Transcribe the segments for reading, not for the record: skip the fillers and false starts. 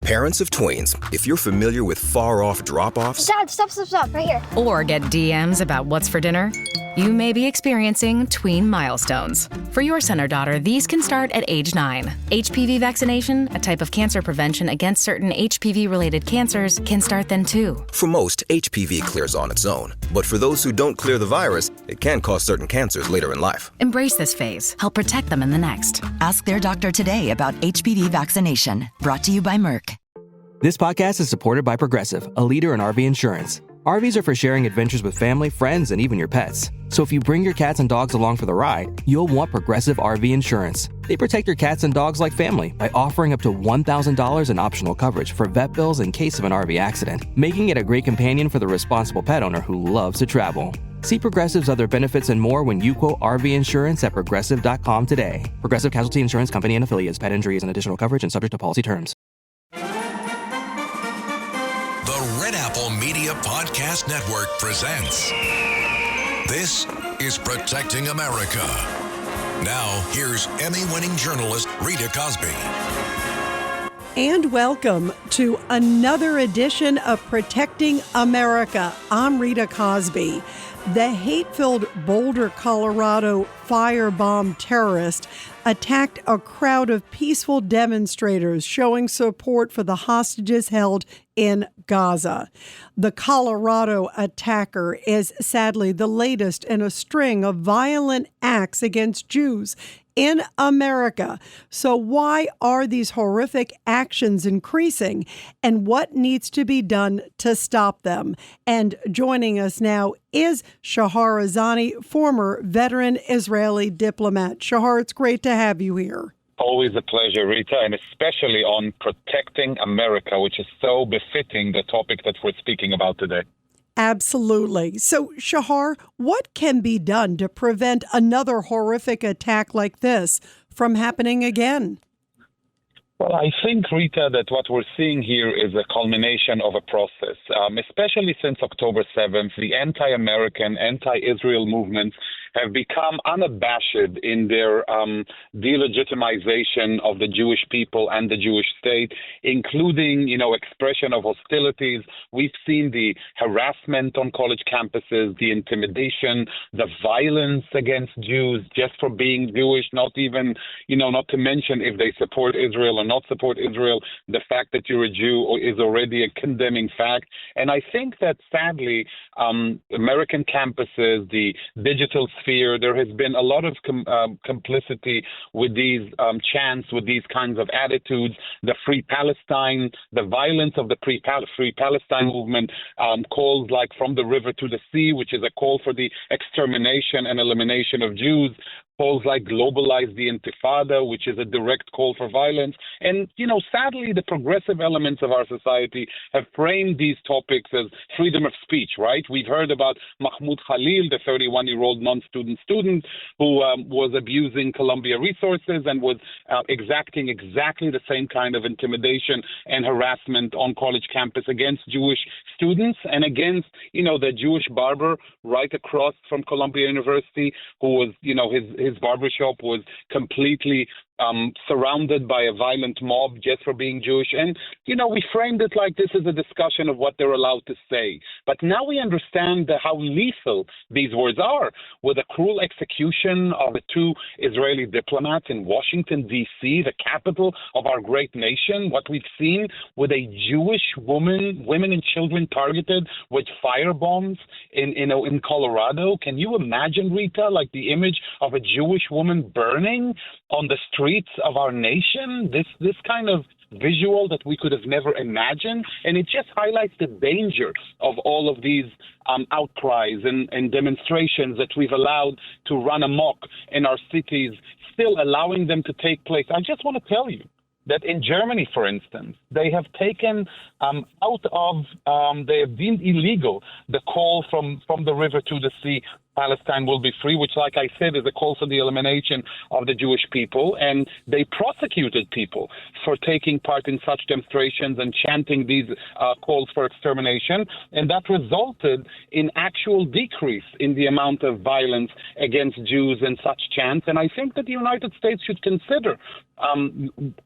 Parents of tweens, if you're familiar with far-off drop-offs... Dad, stop, right here. Or get DMs about what's for dinner, you may be experiencing tween milestones. For your son or daughter, these can start at age 9. HPV vaccination, a type of cancer prevention against certain HPV-related cancers, can start then too. For most, HPV clears on its own. But for those who don't clear the virus, it can cause certain cancers later in life. Embrace this phase. Help protect them in the next. Ask their doctor today about HPV vaccination. Brought to you by Merck. This podcast is supported by Progressive, a leader in RV insurance. RVs are for sharing adventures with family, friends, and even your pets. So if you bring your cats and dogs along for the ride, you'll want Progressive RV insurance. They protect your cats and dogs like family by offering up to $1,000 in optional coverage for vet bills in case of an RV accident, making it a great companion for the responsible pet owner who loves to travel. See Progressive's other benefits and more when you quote RV insurance at Progressive.com today. Progressive Casualty Insurance Company and Affiliates. Pet injury is an additional coverage and subject to policy terms. The Red Apple Media Podcast Network presents This is Protecting America. Now, here's Emmy-winning journalist Rita Cosby. And welcome to another edition of Protecting America. I'm Rita Cosby. The hate-filled Boulder, Colorado firebomb terrorist attacked a crowd of peaceful demonstrators showing support for the hostages held in Gaza. The Colorado attacker is sadly the latest in a string of violent acts against Jews in America. So why are these horrific actions increasing, and what needs to be done to stop them? And joining us now is Shahar Azani, former veteran Israeli diplomat. Shahar, it's great to have you here. Always a pleasure, Rita, and especially on Protecting America, which is so befitting the topic that we're speaking about today. Absolutely. So, Shahar, what can be done to prevent another horrific attack like this from happening again? Well, I think, Rita, that what we're seeing here is a culmination of a process, especially since October 7th. The anti-American, anti-Israel movements have become unabashed in their delegitimization of the Jewish people and the Jewish state, including, expression of hostilities. We've seen the harassment on college campuses, the intimidation, the violence against Jews just for being Jewish, not even, not to mention if they support Israel or not support Israel. The fact that you're a Jew is already a condemning fact. And I think that sadly, American campuses, the digital sphere, there has been a lot of complicity with these chants, with these kinds of attitudes. The Free Palestine, the violence of the Free Palestine movement, calls like From the River to the Sea, which is a call for the extermination and elimination of Jews. Calls like Globalize the Intifada, which is a direct call for violence. And, sadly, the progressive elements of our society have framed these topics as freedom of speech, right? We've heard about Mahmoud Khalil, the 31-year-old non-student student who was abusing Columbia resources and was exacting exactly the same kind of intimidation and harassment on college campus against Jewish students and against, the Jewish barber right across from Columbia University who was, his barbershop was completely surrounded by a violent mob just for being Jewish. And, we framed it like this is a discussion of what they're allowed to say. But now we understand how lethal these words are, with a cruel execution of the 2 Israeli diplomats in Washington, D.C., the capital of our great nation. What we've seen with a Jewish women and children targeted with fire bombs in Colorado. Can you imagine, Rita, like the image of a Jewish woman burning on the streets of our nation? This kind of visual that we could have never imagined. And it just highlights the danger of all of these outcries and demonstrations that we've allowed to run amok in our cities, still allowing them to take place. I just want to tell you that in Germany, for instance, they have taken they have deemed illegal the call from the river to the sea Palestine will be free, which, like I said, is a call for the elimination of the Jewish people. And they prosecuted people for taking part in such demonstrations and chanting these calls for extermination. And that resulted in actual decrease in the amount of violence against Jews and such chants. And I think that the United States should consider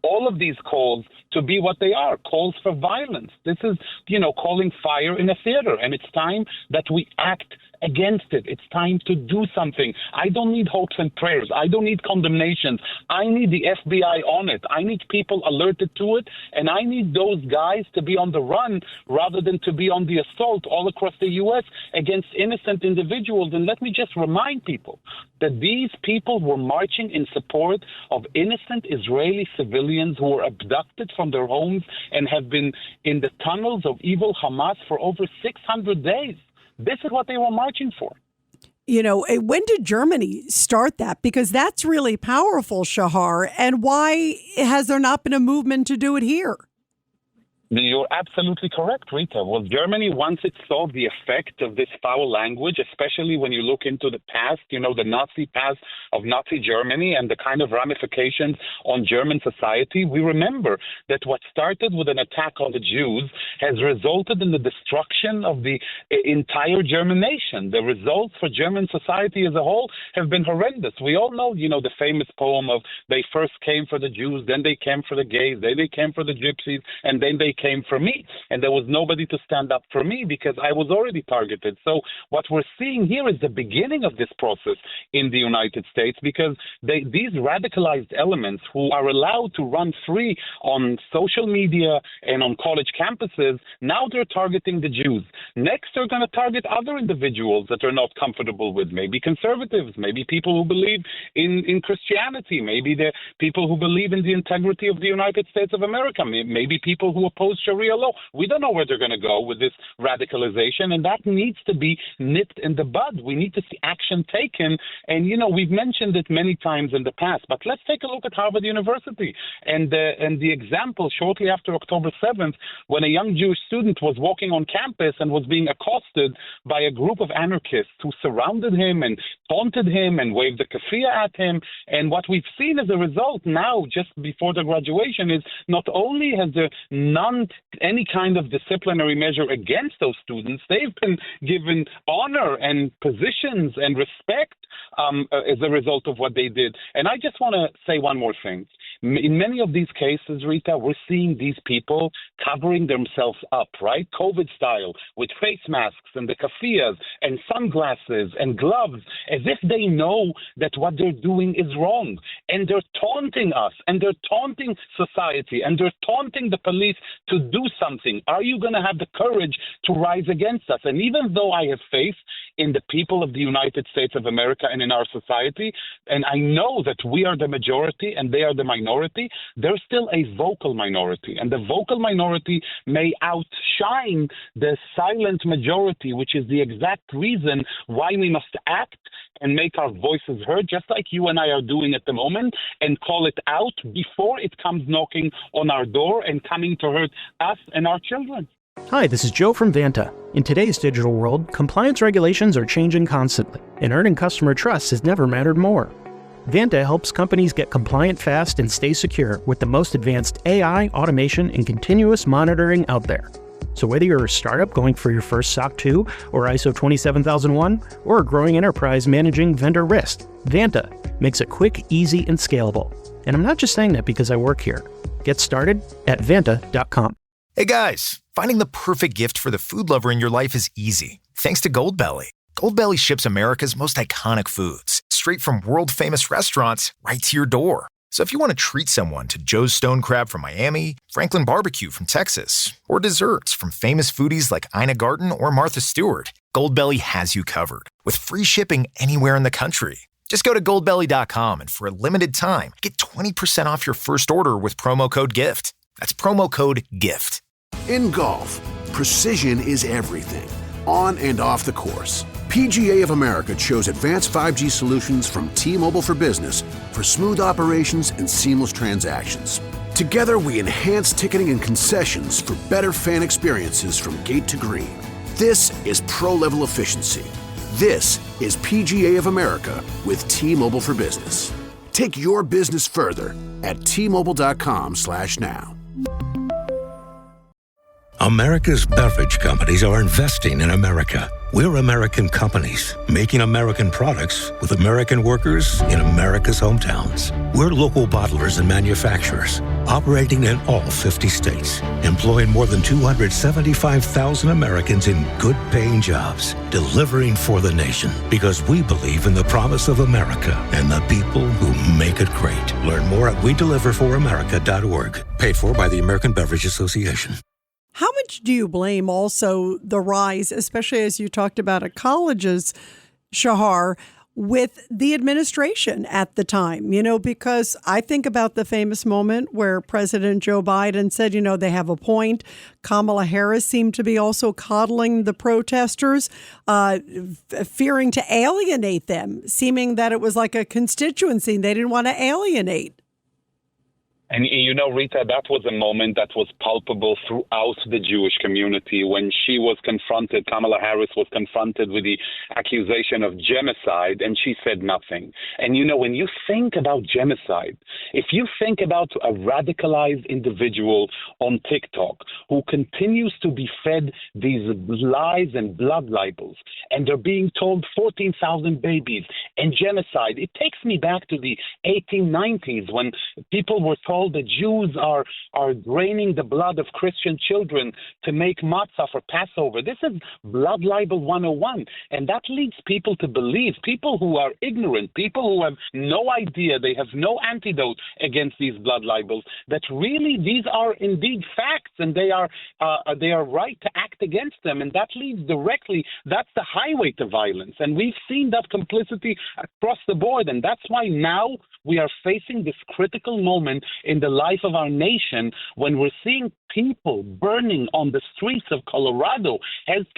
all of these calls to be what they are, calls for violence. This is, calling fire in a theater. And it's time that we act against it. It's time to do something. I don't need hopes and prayers. I don't need condemnations. I need the FBI on it. I need people alerted to it. And I need those guys to be on the run rather than to be on the assault all across the U.S. against innocent individuals. And let me just remind people that these people were marching in support of innocent Israeli civilians who were abducted from their homes and have been in the tunnels of evil Hamas for over 600 days. This is what they were marching for. When did Germany start that? Because that's really powerful, Shahar. And why has there not been a movement to do it here? You're absolutely correct, Rita. Well, Germany, once it saw the effect of this foul language, especially when you look into the past, the Nazi past of Nazi Germany and the kind of ramifications on German society, we remember that what started with an attack on the Jews has resulted in the destruction of the entire German nation. The results for German society as a whole have been horrendous. We all know, the famous poem of they first came for the Jews, then they came for the gays, then they came for the gypsies, and then they came for me. And there was nobody to stand up for me because I was already targeted. So what we're seeing here is the beginning of this process in the United States, because these radicalized elements who are allowed to run free on social media and on college campuses, now they're targeting the Jews. Next, they're going to target other individuals that are not comfortable with, maybe conservatives, maybe people who believe in Christianity, maybe the people who believe in the integrity of the United States of America, maybe people who oppose Sharia law. We don't know where they're going to go with this radicalization, and that needs to be nipped in the bud. We need to see action taken. And, we've mentioned it many times in the past, but let's take a look at Harvard University and the example shortly after October 7th, when a young Jewish student was walking on campus and was being accosted by a group of anarchists who surrounded him and taunted him and waved the keffiyeh at him. And what we've seen as a result now, just before the graduation, is not only has there none any kind of disciplinary measure against those students, they've been given honor and positions and respect as a result of what they did. And I just want to say one more thing. In many of these cases, Rita, we're seeing these people covering themselves up, right? COVID style, with face masks and the keffiyehs and sunglasses and gloves, as if they know that what they're doing is wrong. And they're taunting us, and they're taunting society, and they're taunting the police to do something. Are you going to have the courage to rise against us? And even though I have faith in the people of the United States of America and in our society, and I know that we are the majority and they are the minority, there's still a vocal minority. And the vocal minority may outshine the silent majority, which is the exact reason why we must act and make our voices heard, just like you and I are doing at the moment, and call it out before it comes knocking on our door and coming to hurt us and our children. Hi, this is Joe from Vanta. In today's digital world, compliance regulations are changing constantly, and earning customer trust has never mattered more. Vanta helps companies get compliant fast and stay secure with the most advanced AI, automation, and continuous monitoring out there. So whether you're a startup going for your first SOC 2 or ISO 27001, or a growing enterprise managing vendor risk, Vanta makes it quick, easy, and scalable. And I'm not just saying that because I work here. Get started at Vanta.com. Hey guys, finding the perfect gift for the food lover in your life is easy, thanks to Goldbelly. Goldbelly ships America's most iconic foods, straight from world-famous restaurants right to your door. So if you want to treat someone to Joe's Stone Crab from Miami, Franklin Barbecue from Texas, or desserts from famous foodies like Ina Garten or Martha Stewart, Goldbelly has you covered, with free shipping anywhere in the country. Just go to goldbelly.com and for a limited time, get 20% off your first order with promo code GIFT. That's promo code GIFT. In golf, precision is everything, on and off the course. PGA of America chose advanced 5G solutions from T-Mobile for Business for smooth operations and seamless transactions. Together, we enhance ticketing and concessions for better fan experiences from gate to green. This is pro-level efficiency. This is PGA of America with T-Mobile for Business. Take your business further at T-Mobile.com/now. America's beverage companies are investing in America. We're American companies, making American products with American workers in America's hometowns. We're local bottlers and manufacturers, operating in all 50 states, employing more than 275,000 Americans in good-paying jobs, delivering for the nation, because we believe in the promise of America and the people who make it great. Learn more at WeDeliverForAmerica.org. Paid for by the American Beverage Association. How much do you blame also the rise, especially as you talked about at colleges, Shahar, with the administration at the time? You know, because I think about the famous moment where President Joe Biden said, you know, they have a point. Kamala Harris seemed to be also coddling the protesters, fearing to alienate them, seeming that it was like a constituency they didn't want to alienate. And you know, Rita, that was a moment that was palpable throughout the Jewish community when she was confronted, Kamala Harris was confronted with the accusation of genocide, and she said nothing. And you know, when you think about genocide, if you think about a radicalized individual on TikTok who continues to be fed these lies and blood libels, and they're being told 14,000 babies and genocide, it takes me back to the 1890s when people were told the Jews are draining the blood of Christian children to make matzah for Passover. This is blood libel 101. And that leads people to believe, people who are ignorant, people who have no idea, they have no antidote against these blood libels, that really these are indeed facts and they are right to act against them. And that leads directly, that's the highway to violence. And we've seen that complicity across the board. And that's why now we are facing this critical moment in the life of our nation when we're seeing people burning on the streets of Colorado.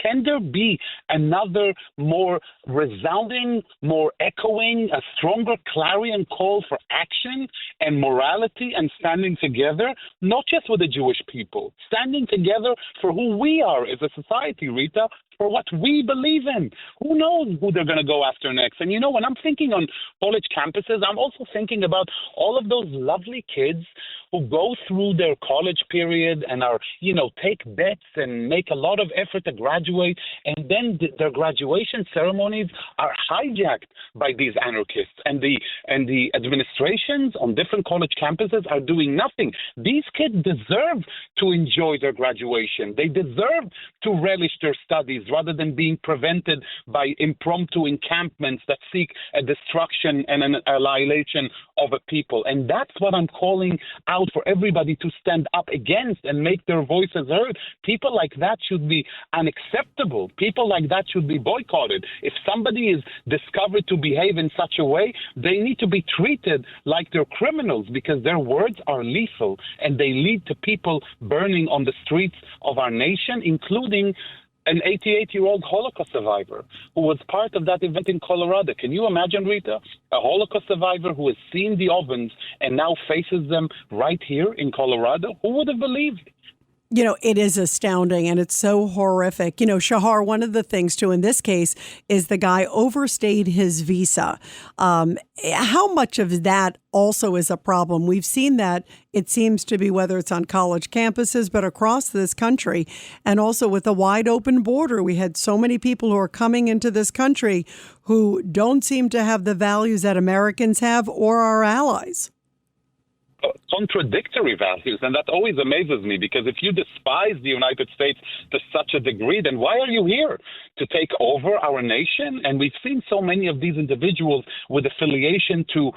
Can there be another more resounding, more echoing, a stronger clarion call for action and morality and standing together, not just with the Jewish people, standing together for who we are as a society, Rita, for what we believe in. Who knows who they're going to go after next? And you know, when I'm thinking on college campuses, I'm also thinking about all of those lovely kids who go through their college period and are, you know, take bets and make a lot of effort to graduate, and then their graduation ceremonies are hijacked by these anarchists, and the administrations on different college campuses are doing nothing. These kids deserve to enjoy their graduation. They deserve to relish their studies rather than being prevented by impromptu encampments that seek a destruction and an annihilation of a people. And that's what I'm calling out for everybody to stand up against and make their voices heard. People like that should be unacceptable. People like that should be boycotted. If somebody is discovered to behave in such a way, they need to be treated like they're criminals, because their words are lethal and they lead to people burning on the streets of our nation, including an 88-year-old Holocaust survivor who was part of that event in Colorado. Can you imagine, Rita? A Holocaust survivor who has seen the ovens and now faces them right here in Colorado? Who would have believed? You know, it is astounding and it's so horrific. You know, Shahar, one of the things, too, in this case is the guy overstayed his visa. How much of that also is a problem? We've seen that, it seems to be, whether it's on college campuses, but across this country, and also with a wide open border. We had so many people who are coming into this country who don't seem to have the values that Americans have or our allies. Contradictory values, and that always amazes me, because if you despise the United States to such a degree, then why are you here? To take over our nation? And we've seen so many of these individuals with affiliation to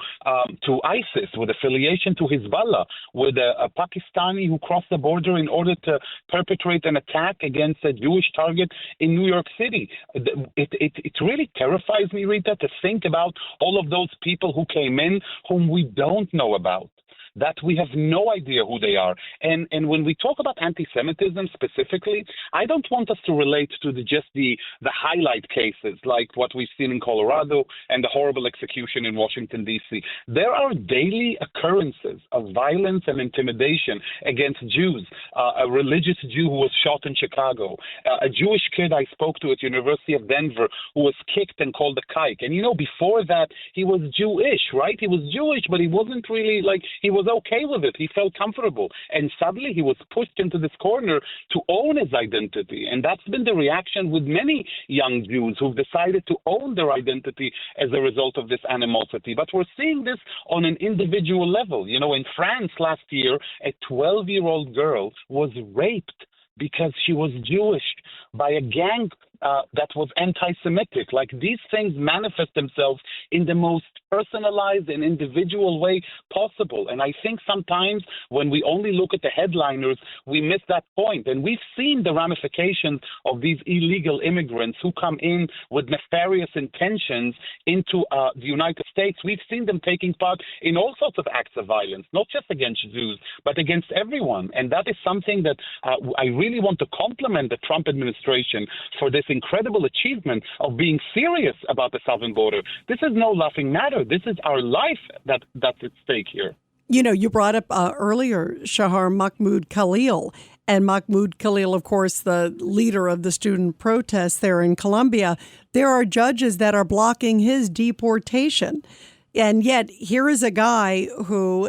ISIS, with affiliation to Hezbollah, with a Pakistani who crossed the border in order to perpetrate an attack against a Jewish target in New York City. It really terrifies me, Rita, to think about all of those people who came in whom we don't know about. that we have no idea who they are. And when we talk about anti-Semitism specifically, I don't want us to relate to just the highlight cases like what we've seen in Colorado and the horrible execution in Washington, D.C. There are daily occurrences of violence and intimidation against Jews. A religious Jew who was shot in Chicago, a Jewish kid I spoke to at University of Denver who was kicked and called a kike. And before that, he was Jewish, right? He was Jewish, but he wasn't really he was okay with it. He felt comfortable. And suddenly he was pushed into this corner to own his identity. And that's been the reaction with many young Jews who've decided to own their identity as a result of this animosity. But we're seeing this on an individual level. In France last year, a 12-year-old girl was raped because she was Jewish by a gang that was anti-Semitic. These things manifest themselves in the most personalized and individual way possible. And I think sometimes when we only look at the headliners, we miss that point. And we've seen the ramifications of these illegal immigrants who come in with nefarious intentions into the United States. We've seen them taking part in all sorts of acts of violence, not just against Jews, but against everyone. And that is something that I really want to compliment the Trump administration for this incredible achievement of being serious about the southern border. This is no laughing matter. This is our life that's at stake here. You brought up earlier, Shahar, Mahmoud Khalil. And Mahmoud Khalil, of course, the leader of the student protests there in Colombia. There are judges that are blocking his deportation. And yet here is a guy who,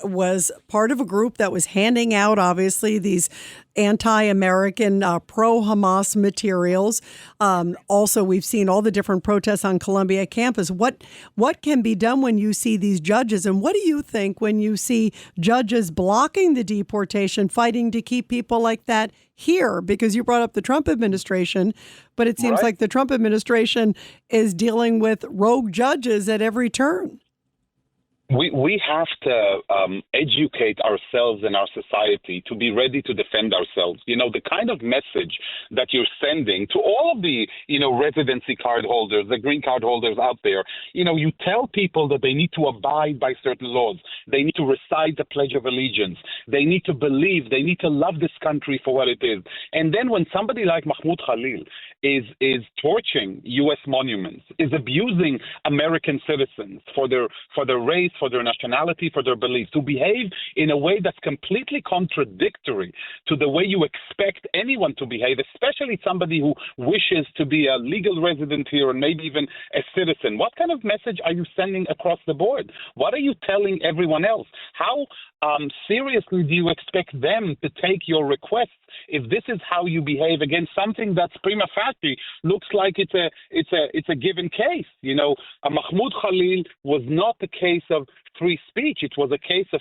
was part of a group that was handing out, obviously, these anti-American, pro-Hamas materials. Also, we've seen all the different protests on Columbia campus. What can be done when you see these judges? And what do you think when you see judges blocking the deportation, fighting to keep people like that here? Because you brought up the Trump administration, but it seems like the Trump administration is dealing with rogue judges at every turn. We have to educate ourselves and our society to be ready to defend ourselves. The kind of message that you're sending to all of the, residency card holders, the green card holders out there, you tell people that they need to abide by certain laws. They need to recite the Pledge of Allegiance. They need to believe. They need to love this country for what it is. And then when somebody like Mahmoud Khalil is torching U.S. monuments, is abusing American citizens for their race, for their nationality, for their beliefs, to behave in a way that's completely contradictory to the way you expect anyone to behave, especially somebody who wishes to be a legal resident here and maybe even a citizen. What kind of message are you sending across the board? What are you telling everyone else? How seriously do you expect them to take your requests if this is how you behave against something that's prima facie looks like it's a given case? Mahmoud Khalil was not the case of free speech. It was a case of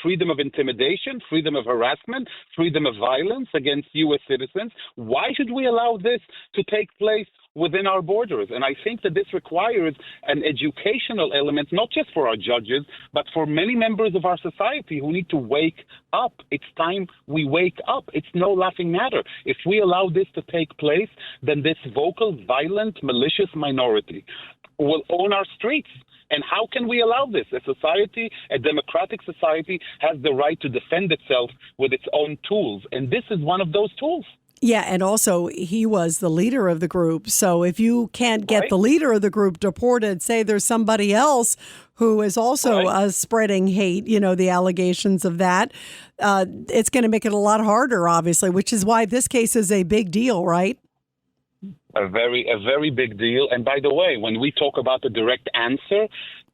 freedom of intimidation, freedom of harassment, freedom of violence against U.S. citizens. Why should we allow this to take place within our borders? And I think that this requires an educational element, not just for our judges, but for many members of our society who need to wake up. It's time we wake up. It's no laughing matter. If we allow this to take place, then this vocal, violent, malicious minority will own our streets. And how can we allow this? A society, a democratic society, has the right to defend itself with its own tools. And this is one of those tools. Yeah, and also he was the leader of the group. So if you can't get the leader of the group deported, say there's somebody else who is also spreading hate, the allegations of that, it's going to make it a lot harder, obviously, which is why this case is a big deal, right? A very big deal. And by the way, when we talk about the direct answer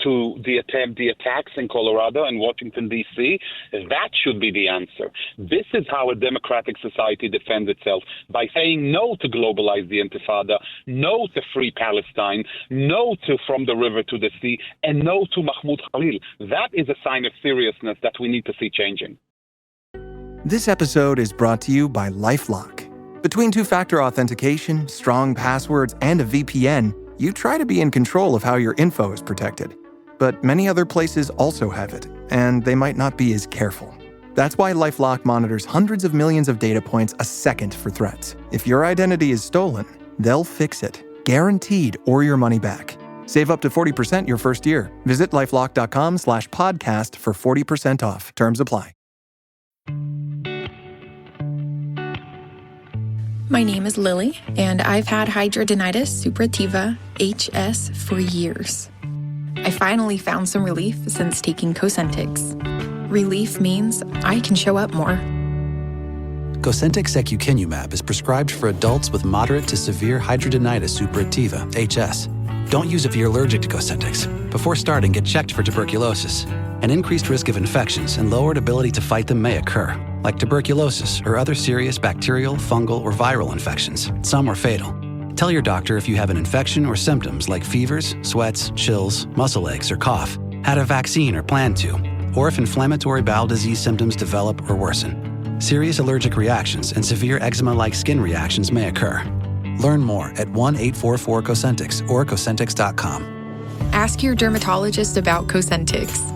to the attacks in Colorado and Washington, D.C., that should be the answer. This is how a democratic society defends itself, by saying no to globalize the Intifada, no to free Palestine, no to from the river to the sea, and no to Mahmoud Khalil. That is a sign of seriousness that we need to see changing. This episode is brought to you by LifeLock. Between two-factor authentication, strong passwords, and a VPN, you try to be in control of how your info is protected. But many other places also have it, and they might not be as careful. That's why LifeLock monitors hundreds of millions of data points a second for threats. If your identity is stolen, they'll fix it, guaranteed, or your money back. Save up to 40% your first year. Visit LifeLock.com/podcast for 40% off. Terms apply. My name is Lily, and I've had hidradenitis suppurativa, HS, for years. I finally found some relief since taking Cosentyx. Relief means I can show up more. Cosentyx secukinumab is prescribed for adults with moderate to severe hidradenitis suppurativa, HS. Don't use if you're allergic to Cosentyx. Before starting, get checked for tuberculosis. An increased risk of infections and lowered ability to fight them may occur, like tuberculosis or other serious bacterial, fungal, or viral infections. Some are fatal. Tell your doctor if you have an infection or symptoms like fevers, sweats, chills, muscle aches, or cough, had a vaccine or plan to, or if inflammatory bowel disease symptoms develop or worsen. Serious allergic reactions and severe eczema-like skin reactions may occur. Learn more at 1-844-COSENTYX or Cosentyx.com. Ask your dermatologist about Cosentyx.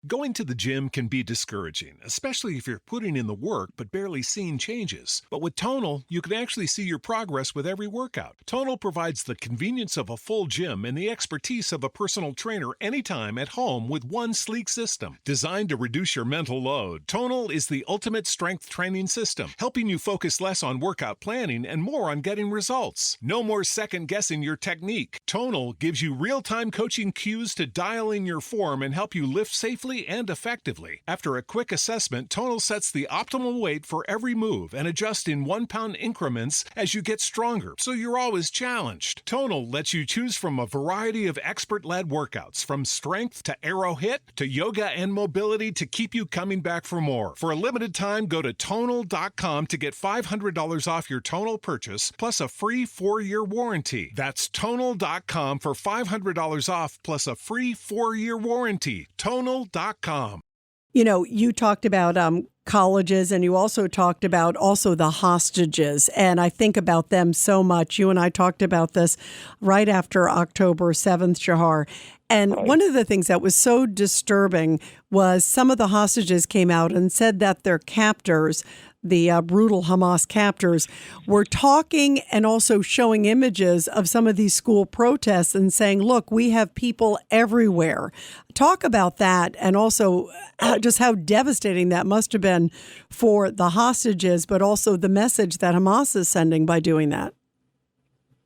Going to the gym can be discouraging, especially if you're putting in the work but barely seeing changes. But with Tonal, you can actually see your progress with every workout. Tonal provides the convenience of a full gym and the expertise of a personal trainer anytime at home with one sleek system. Designed to reduce your mental load, Tonal is the ultimate strength training system, helping you focus less on workout planning and more on getting results. No more second-guessing your technique. Tonal gives you real-time coaching cues to dial in your form and help you lift safely and effectively. After a quick assessment, Tonal sets the optimal weight for every move and adjusts in 1-pound increments as you get stronger, so you're always challenged. Tonal lets you choose from a variety of expert-led workouts, from strength to arrow hit to yoga and mobility to keep you coming back for more. For a limited time, go to Tonal.com to get $500 off your Tonal purchase, plus a free 4-year warranty. That's Tonal.com for $500 off, plus a free 4-year warranty. Tonal.com. You know, you talked about colleges, and you also talked about the hostages. And I think about them so much. You and I talked about this right after October 7th, Shahar. And one of the things that was so disturbing was some of the hostages came out and said that their captors, the brutal Hamas captors, were talking and also showing images of some of these school protests and saying, look, we have people everywhere. Talk about that, and also just how devastating that must have been for the hostages, but also the message that Hamas is sending by doing that.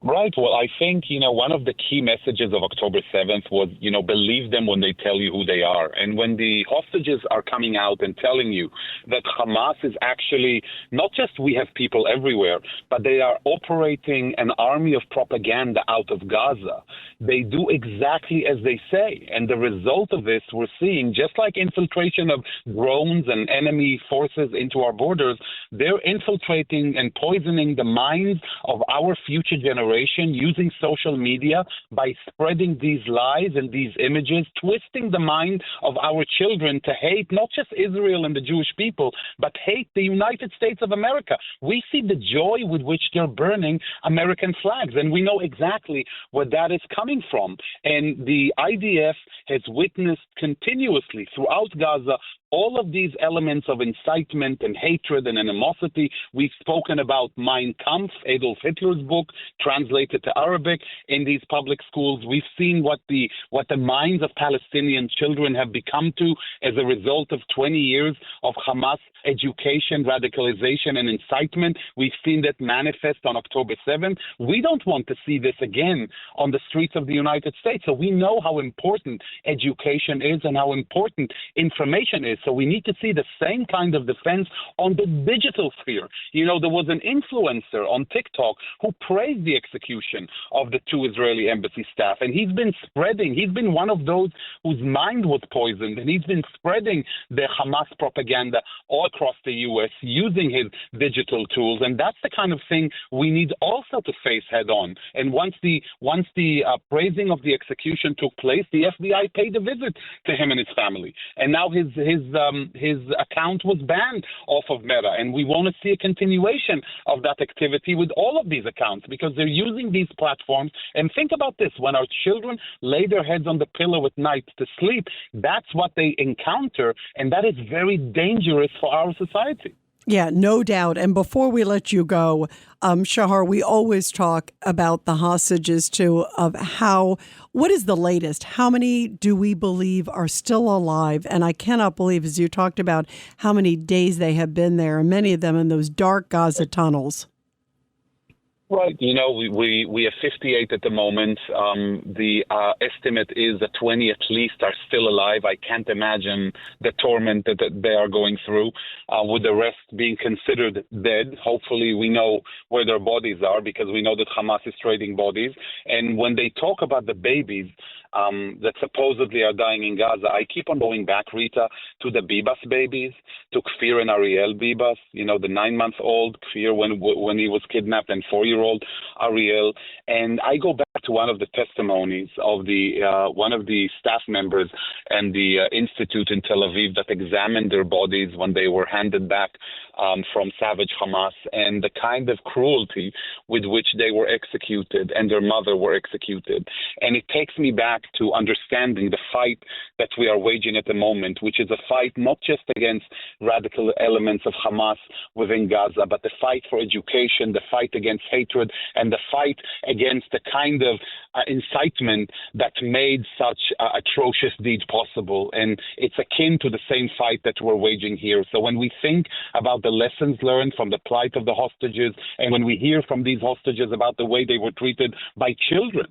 Right. Well, I think, one of the key messages of October 7th was, believe them when they tell you who they are. And when the hostages are coming out and telling you that Hamas is actually not just we have people everywhere, but they are operating an army of propaganda out of Gaza, they do exactly as they say. And the result of this, we're seeing, just like infiltration of drones and enemy forces into our borders, they're infiltrating and poisoning the minds of our future generations using social media by spreading these lies and these images, twisting the mind of our children to hate not just Israel and the Jewish people, but hate the United States of America. We see the joy with which they're burning American flags, and we know exactly where that is coming from. And the IDF has witnessed continuously throughout Gaza all of these elements of incitement and hatred and animosity. We've spoken about Mein Kampf, Adolf Hitler's book, translated to Arabic in these public schools. We've seen what the minds of Palestinian children have become to as a result of 20 years of Hamas education, radicalization, and incitement. We've seen that manifest on October 7th. We don't want to see this again on the streets of the United States. So we know how important education is and how important information is. So we need to see the same kind of defense on the digital sphere. There was an influencer on TikTok who praised the execution of the 2 Israeli embassy staff. And he's been one of those whose mind was poisoned. And he's been spreading the Hamas propaganda all across the U.S. using his digital tools. And that's the kind of thing we need also to face head on. And once the praising of the execution took place, the FBI paid a visit to him and his family. And now his account was banned off of Meta, and we want to see a continuation of that activity with all of these accounts because they're using these platforms. And think about this: when our children lay their heads on the pillow at night to sleep, that's what they encounter, and that is very dangerous for our society. Yeah, no doubt. And before we let you go, Shahar, we always talk about the hostages too, of what is the latest? How many do we believe are still alive? And I cannot believe, as you talked about, how many days they have been there, and many of them in those dark Gaza tunnels. Right. We have 58 at the moment. The estimate is that 20 at least are still alive. I can't imagine the torment that they are going through, with the rest being considered dead. Hopefully we know where their bodies are, because we know that Hamas is trading bodies. And when they talk about the babies that supposedly are dying in Gaza, I keep on going back, Rita, to the Bibas babies, to Kfir and Ariel Bibas, the 9-month-old Kfir when he was kidnapped, and 4-year-old Ariel. And I go back to one of the testimonies of one of the staff members and the institute in Tel Aviv that examined their bodies when they were handed back from savage Hamas, and the kind of cruelty with which they were executed and their mother were executed. And it takes me back to understanding the fight that we are waging at the moment, which is a fight not just against radical elements of Hamas within Gaza, but the fight for education, the fight against hatred, and the fight against the kind of incitement that made such atrocious deeds possible. And it's akin to the same fight that we're waging here. So when we think about the lessons learned from the plight of the hostages, and when we hear from these hostages about the way they were treated by children,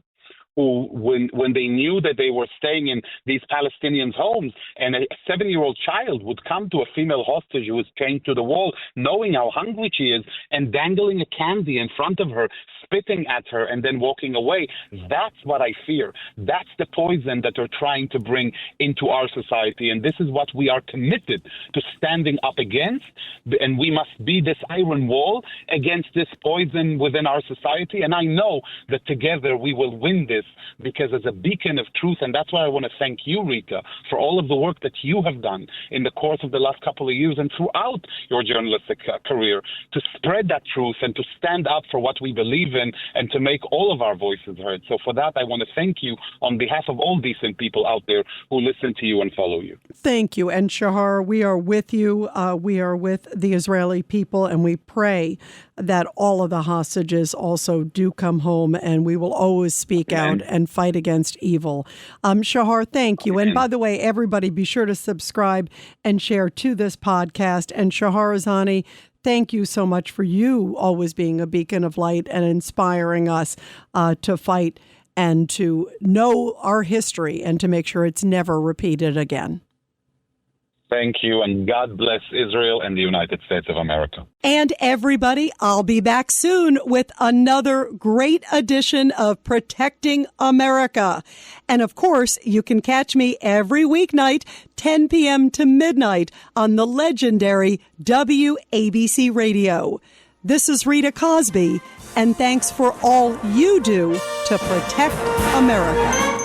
who, when they knew that they were staying in these Palestinians' homes, and a 7-year-old child would come to a female hostage who was chained to the wall, knowing how hungry she is, and dangling a candy in front of her, spitting at her, and then walking away. That's what I fear. That's the poison that they're trying to bring into our society. And this is what we are committed to standing up against. And we must be this iron wall against this poison within our society. And I know that together we will win this, because as a beacon of truth, and that's why I want to thank you, Rita, for all of the work that you have done in the course of the last couple of years and throughout your journalistic career, to spread that truth and to stand up for what we believe in and to make all of our voices heard. So for that, I want to thank you on behalf of all decent people out there who listen to you and follow you. Thank you. And Shahar, we are with you. We are with the Israeli people, and we pray that all of the hostages also do come home, and we will always speak out and fight against evil. Shahar, thank you. And by the way, everybody be sure to subscribe and share to this podcast. And Shahar Azani, thank you so much for you always being a beacon of light and inspiring us to fight and to know our history and to make sure it's never repeated again. Thank you, and God bless Israel and the United States of America. And everybody, I'll be back soon with another great edition of Protecting America. And of course, you can catch me every weeknight, 10 p.m. to midnight on the legendary WABC Radio. This is Rita Cosby, and thanks for all you do to protect America.